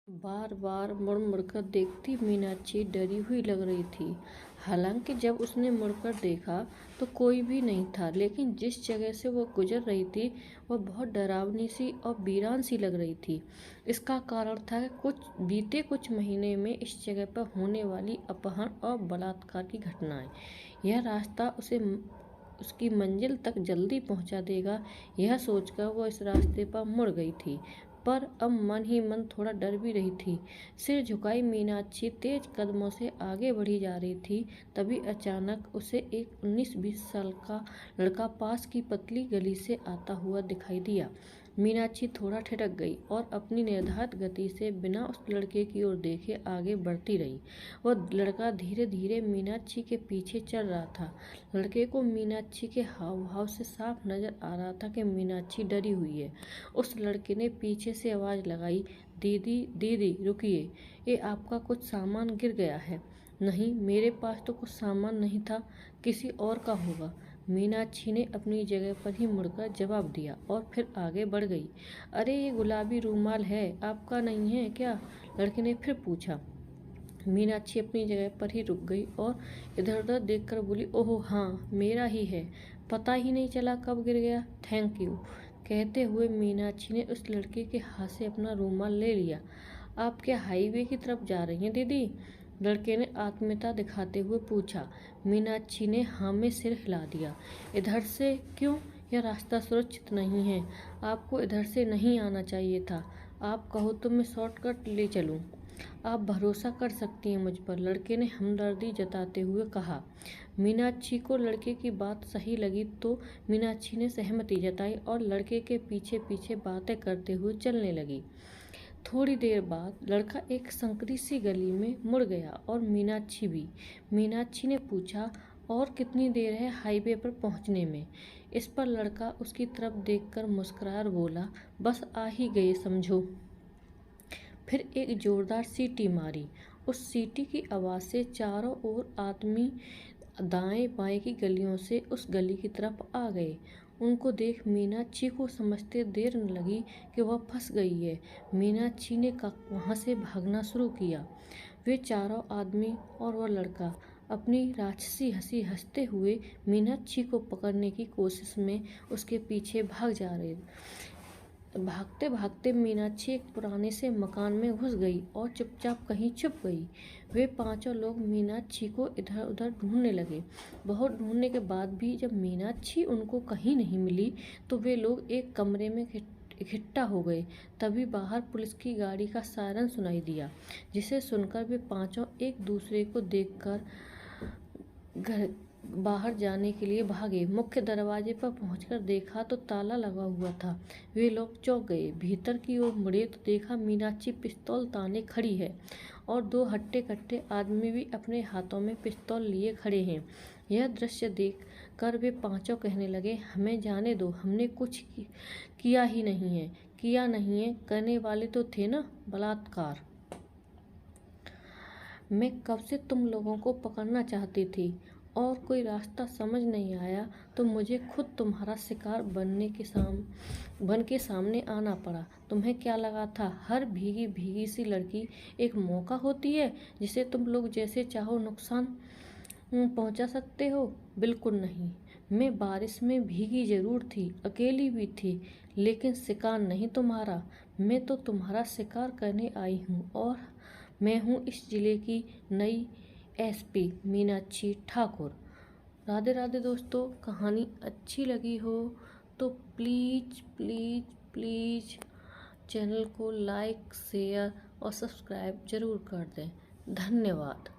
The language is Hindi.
बार बार मुड़ मुड़कर देखती मीनाक्षी डरी हुई लग रही थी। हालांकि जब उसने मुड़कर देखा तो कोई भी नहीं था, लेकिन जिस जगह से वो गुजर रही थी वह बहुत डरावनी सी और वीरान सी लग रही थी। इसका कारण था कि बीते कुछ महीने में इस जगह पर होने वाली अपहरण और बलात्कार की घटनाएं। यह रास्ता उसे उसकी मंजिल तक जल्दी पहुंचा देगा, यह सोचकर वो इस रास्ते पर मुड़ गई थी। पर अब मन ही मन थोड़ा डर भी रही थी। सिर झुकाई मीनाक्षी तेज कदमों से आगे बढ़ी जा रही थी। तभी अचानक उसे एक 19-20 साल का लड़का पास की पतली गली से आता हुआ दिखाई दिया। मीनाक्षी थोड़ा ठिठक गई और अपनी निर्धारित गति से बिना उस लड़के की ओर देखे आगे बढ़ती रही। वह लड़का धीरे धीरे मीनाक्षी के पीछे चल रहा था। लड़के को मीनाक्षी के हाव भाव से साफ नजर आ रहा था कि मीनाक्षी डरी हुई है। उस लड़के ने पीछे से आवाज लगाई, दीदी दीदी रुकिए, ये आपका कुछ सामान गिर गया है। नहीं, मेरे पास तो कुछ सामान नहीं था, किसी और का होगा। मीनाक्षी ने अपनी जगह पर ही मुड़कर जवाब दिया और फिर आगे बढ़ गई। अरे ये गुलाबी रूमाल है, आपका नहीं है क्या? लड़के ने फिर पूछा। मीनाक्षी अपनी जगह पर ही रुक गई और इधर उधर देखकर बोली, ओहो हाँ, मेरा ही है, पता ही नहीं चला कब गिर गया, थैंक यू। कहते हुए मीनाक्षी ने उस लड़के के हाथ से अपना रूमाल ले लिया। आप क्या हाईवे की तरफ जा रही हैं दीदी? लड़के ने आत्मीयता दिखाते हुए पूछा। मीनाक्षी ने हाँ में सिर हिला दिया। इधर से क्यों? यह रास्ता सुरक्षित नहीं है, आपको इधर से नहीं आना चाहिए था। आप कहो तो मैं शॉर्टकट ले चलूं। आप भरोसा कर सकती हैं मुझ पर, लड़के ने हमदर्दी जताते हुए कहा। मीनाक्षी को लड़के की बात सही लगी तो मीनाक्षी ने सहमति जताई और लड़के के पीछे पीछे बातें करते हुए चलने लगी। थोड़ी देर बाद लड़का एक संकरी सी गली में मुड़ गया और मीनाक्षी भी। मीनाक्षी ने पूछा, और कितनी देर है हाईवे पर पहुंचने में? इस पर लड़का उसकी तरफ देखकर मुस्कुराया और बोला, बस आ ही गए समझो। फिर एक जोरदार सीटी मारी। उस सीटी की आवाज़ से चारों ओर आदमी दाएं बाएं की गलियों से उस गली की तरफ आ गए। उनको देख मीनाक्षी को समझते देर न लगी कि वह फंस गई है। मीनाक्षी ने वहाँ से भागना शुरू किया। वे चारों आदमी और वह लड़का अपनी राक्षसी हंसी हंसते हुए मीनाक्षी को पकड़ने की कोशिश में उसके पीछे भाग जा रहे। भागते भागते मीनाक्षी एक पुराने से मकान में घुस गई और चुपचाप कहीं छुप गई। वे पांचों लोग मीनाक्षी को इधर उधर ढूंढने लगे। बहुत ढूंढने के बाद भी जब मीनाक्षी उनको कहीं नहीं मिली तो वे लोग एक कमरे में इकट्ठा हो गए। तभी बाहर पुलिस की गाड़ी का सायरन सुनाई दिया, जिसे सुनकर वे पांचों एक दूसरे को देखकर घर बाहर जाने के लिए भागे। मुख्य दरवाजे पर पहुंचकर देखा तो ताला लगा हुआ था। वे लोग चौंक गए। भीतर की ओर मुड़े तो देखा मीनाक्षी पिस्तौल ताने खड़ी है और दो हट्टे कट्टे आदमी भी अपने हाथों में पिस्तौल लिए खड़े हैं। यह दृश्य देख कर वे पांचों कहने लगे, हमें जाने दो, हमने कुछ किया ही नहीं है। किया नहीं है, करने वाले तो थे ना बलात्कार। मैं कब से तुम लोगों को पकड़ना चाहती थी और कोई रास्ता समझ नहीं आया तो मुझे खुद तुम्हारा शिकार बन के सामने आना पड़ा। तुम्हें क्या लगा था हर भीगी भीगी सी लड़की एक मौका होती है जिसे तुम लोग जैसे चाहो नुकसान पहुंचा सकते हो? बिल्कुल नहीं। मैं बारिश में भीगी जरूर थी, अकेली भी थी, लेकिन शिकार नहीं तुम्हारा। मैं तो तुम्हारा शिकार करने आई हूँ और मैं हूँ इस जिले की नई एसपी मीनाक्षी ठाकुर। राधे राधे दोस्तों, कहानी अच्छी लगी हो तो प्लीज़ प्लीज़ प्लीज़ चैनल को लाइक शेयर और सब्सक्राइब ज़रूर कर दें। धन्यवाद।